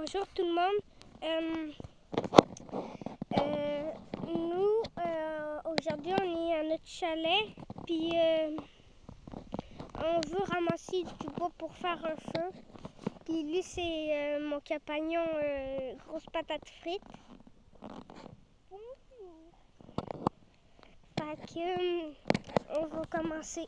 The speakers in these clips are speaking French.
Bonjour tout le monde. Nous, aujourd'hui, on est à notre chalet, puis on veut ramasser du bois pour faire un feu. Puis lui, c'est mon compagnon, grosse patate frite. Fait que, on va commencer.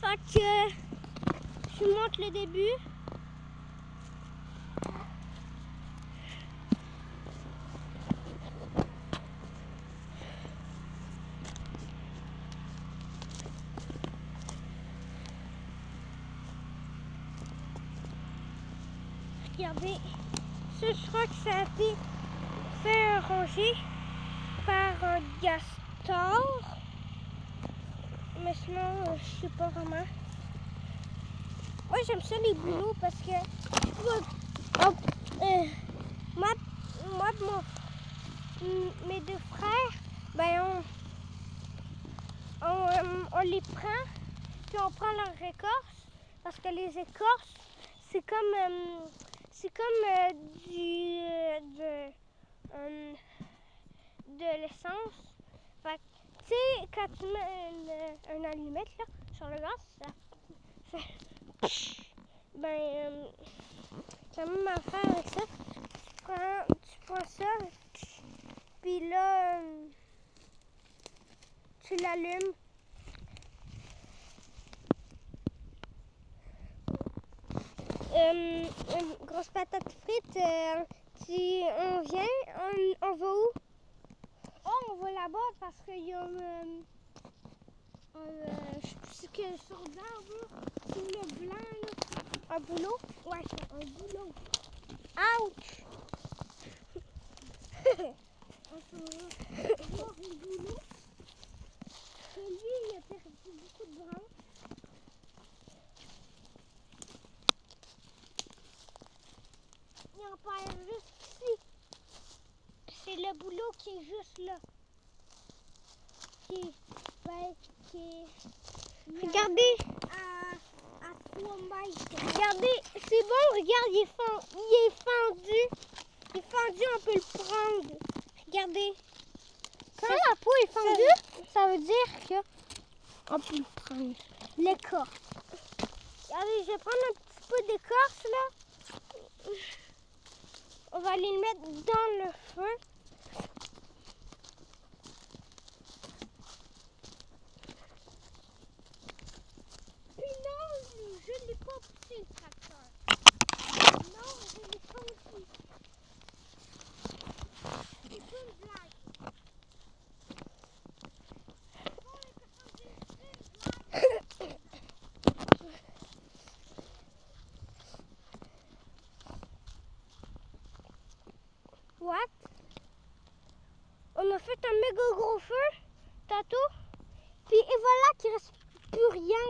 Fait que je vous montre le début. Regardez, ça je crois que ça a été fait ranger par un castor. Mais sinon, je sais pas vraiment. Moi, j'aime ça les bouleaux parce que mes deux frères, ben on les prend, puis on prend leur écorce parce que les écorces, c'est comme de l'essence. Fait que, tu sais, quand tu mets une allumette là, sur le gaz, ça fait c'est la même affaire avec ça. Tu prends ça, puis là, tu l'allumes. Une grosse patate frite, on vient, on va où? Oh, on va là-bas parce qu'il y a je sais plus ce que sur l'arbre, c'est le blanc là. Un boulot? Ouais, c'est un boulot. Ouch! On va voir un boulot. Lui, il a perdu beaucoup de branches. Il en perd juste ici. C'est le boulot qui est juste là. Regardez. À 3 mètres. Regardez, c'est bon, regarde, il est fendu. Il est fendu, on peut le prendre. Regardez. Quand la peau est fendue, ça veut dire qu'on peut le prendre. L'écorce. Regardez, je vais prendre un petit peu d'écorce là. On va aller le mettre dans le feu. Puis non, je ne l'ai pas poussé le tracteur. Non, je ne l'ai pas poussé. C'est pas une blague. What? On a fait un méga gros feu, tantôt, puis et voilà qu'il reste plus rien.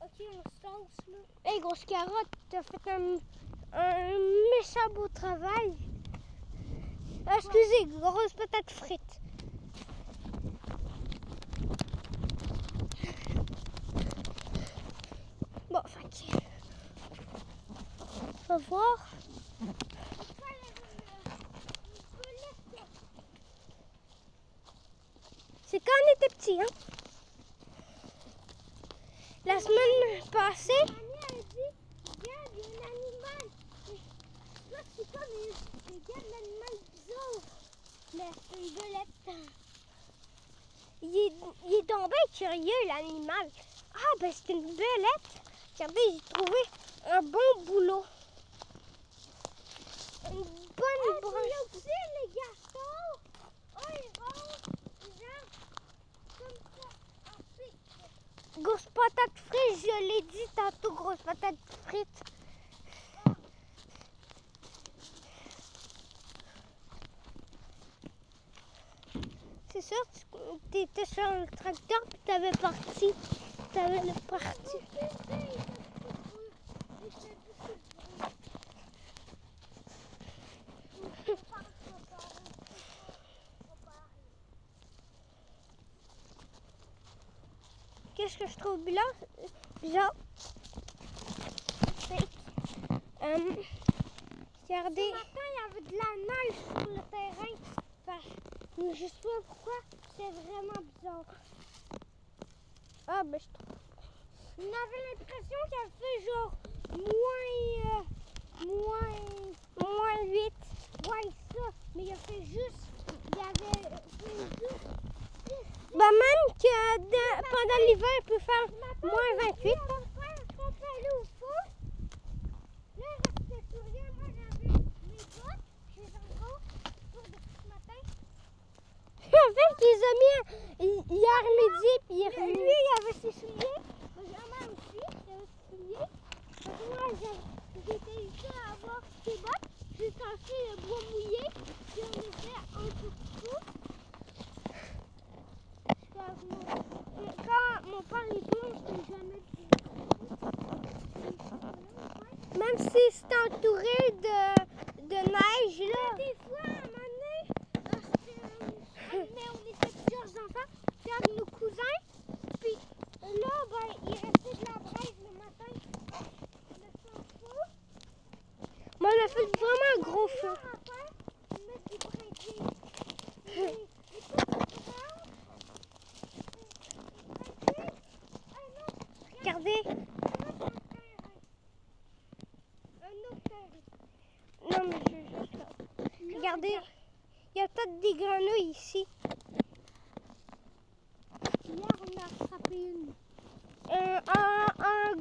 Ok, on sauce là. Hey, grosse carotte, t'as fait un méchant beau travail. Excusez, grosse patate frite. Bon, fait on va voir. C'est quand on était petit, hein? La semaine passée. Mamie a dit, regarde, il y a un animal. Là, c'est comme regarde l'animal bizarre. Mais c'est une belette. Il est donc bien curieux, l'animal. Ah, ben c'est une belette. Regardez, j'ai trouvé un bon boulot. Une bonne branche. C'est aussi les garçons. Oh, ils rentrent. Comme ça, ensuite. Grosse patate frite, je l'ai dit tantôt, grosse patate frite. C'est ça, tu étais sur le tracteur puis t'avais parti. T'avais le parti. Qu'est-ce que je trouve bizarre? Regardez. Ce matin, il y avait de la neige sur le terrain. Mais je sais pas pourquoi. C'est vraiment bizarre. Ah, ben je trouve. On avait l'impression qu'il avait fait genre moins 8. Ouais, ça. Mais il a fait juste. Il avait fait juste. Ben même que pendant l'hiver, il peut faire moins 28. Quand on peut aller au feu, là, il restait plus rien. Moi, j'avais mes bottes, je les ai encore pour depuis ce matin. En fait, il les a mis hier midi, puis lui, il avait ses souliers. Ma grand-mère aussi, il avait ses souliers. Moi, j'étais ici à avoir ses bottes. J'ai tassé le bois mouillé, puis on était en tout. Quand mon père est blond, je n'ai jamais dit. Même si c'est entouré de neige, là. Des fois, à un moment donné, mais on était plusieurs enfants, puis avec nos cousins, puis là, ben, il restait de la braise le matin. Le feu. Moi, on a fait vraiment un gros feu. On met des brindilles. Regardez. Non, mais je juste là. Regardez. Il y a peut-être des grenouilles ici. Hier, on a attrapé une. Un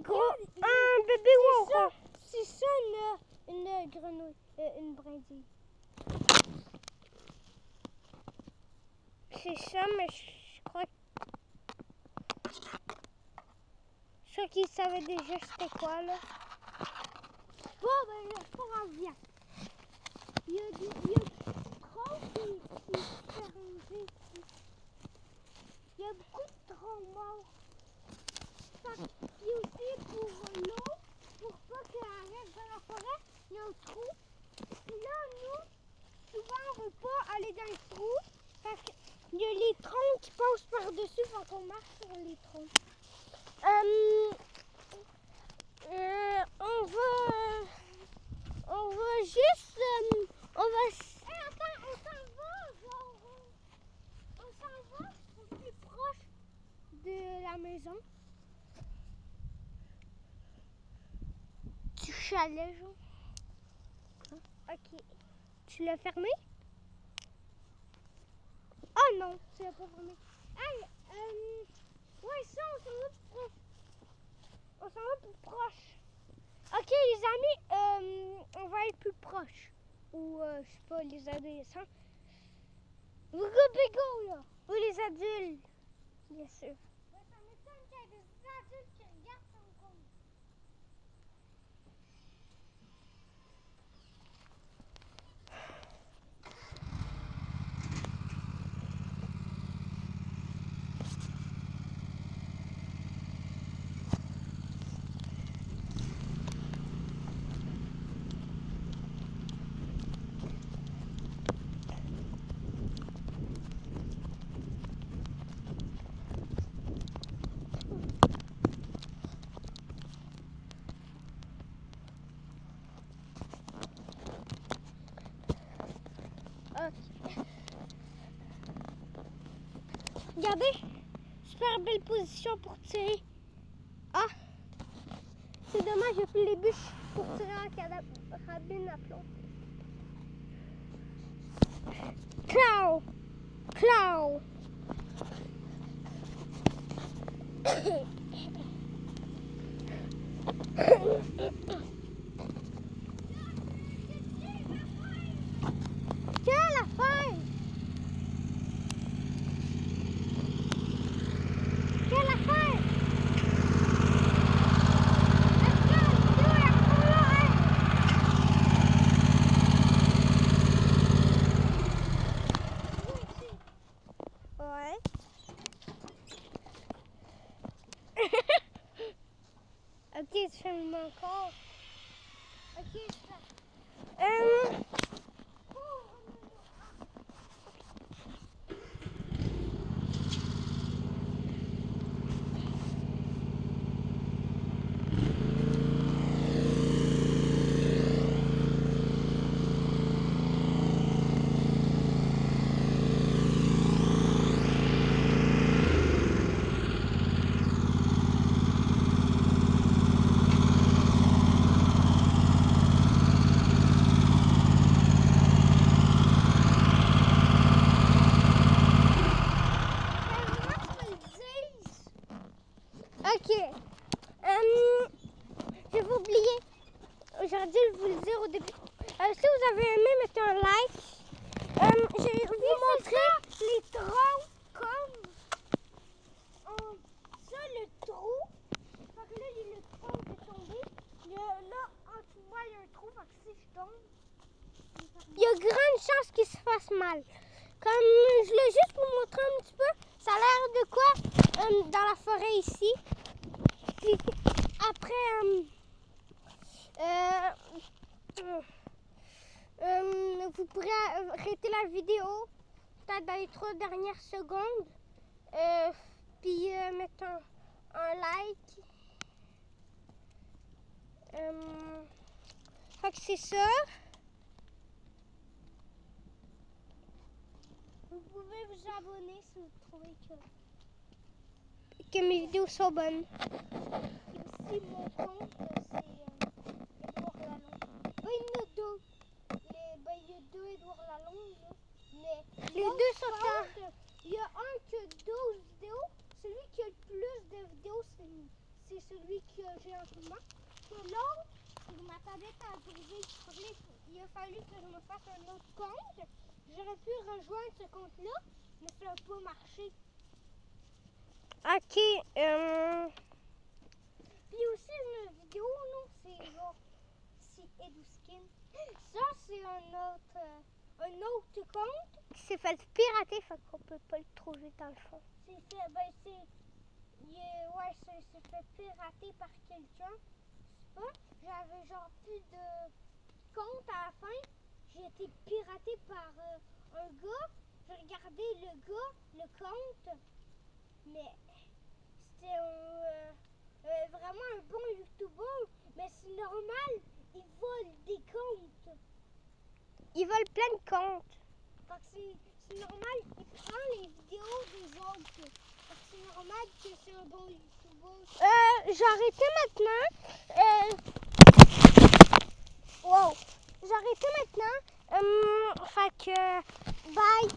bébé ouaron. C'est ça une grenouille. Une brindille. C'est ça, mais je crois que. Ceux qui savaient déjà c'était quoi, là. Bon, ben, le fort en vient. Il y a des troncs qui se rangent ici. Il y a beaucoup de troncs morts. Puis aussi pour l'eau, pour pas qu'elle reste dans la forêt, il y a un trou. Puis là, nous, souvent, on ne veut pas aller dans le trou parce qu'il y a les troncs qui passent par-dessus quand on marche sur les troncs. On va juste. Attends, on s'en va, genre. On s'en va plus proche de la maison. Du chalet, genre. Ok. Tu l'as fermé? Oh non, tu l'as pas fermé. Hey, ouais, ça, on s'en va plus proche. On s'en va plus proche. Ok, les amis, on va être plus proche. Ou, je sais pas, les adolescents. Vous go, là. Ou les adultes, bien sûr. Ça m'étonne qu'il y ait des adultes qui regardent son compte. Regardez, super belle position pour tirer. Ah, c'est dommage, j'ai pris les bûches pour tirer en carabine à plomb. Clow! Clow! Quelle affaire! Quelle affaire! Ok. J'ai oublié. J'aurais dû vous le dire au début. Si vous avez aimé, mettez un like. Je vais vous montrer les troncs comme ça, le trou. Fait que là, il y a le tronc qui est tombé. Là, en dessous de moi, il y a un trou. Fait que si je tombe, il y a grande chance qu'il se fasse mal. Comme je voulais juste vous montrer un petit peu, ça a l'air de quoi dans la forêt ici. Puis après, vous pourrez arrêter la vidéo peut-être dans les 3 dernières secondes. Puis mettre un like. Fait que c'est ça. Vous pouvez vous abonner si vous trouvez que mes vidéos sont bonnes. Et aussi mon compte, c'est Edouard Lalonde. Ben, il y en a deux. Il y a deux Edouard Lalonde, là. Mais les deux sont compte, il y a un qui a 12 vidéos. Celui qui a le plus de vidéos, c'est celui que j'ai en ce moment. L'autre, je m'attendais à arriver. Il a fallu que je me fasse un autre compte. J'aurais pu rejoindre ce compte-là, mais ça n'a pas marché. Ok. Puis aussi une vidéo, non, c'est genre, c'est Eduskin. Ça, c'est un autre compte qui s'est fait pirater, fait qu'on peut pas le trouver dans le fond. C'est fait, ouais, ça s'est fait pirater par quelqu'un. Je sais pas, j'avais genre plus de compte à la fin. J'ai été piraté par un gars. J'ai regardé le gars, le compte, mais c'était vraiment un bon YouTuber. Mais c'est normal, il vole des comptes. Il vole plein de comptes. Fait que c'est normal, il prend les vidéos des autres. Fait que c'est normal que c'est un bon YouTuber. J'ai arrêté maintenant. Wow. J'ai arrêté maintenant. Fait que bye.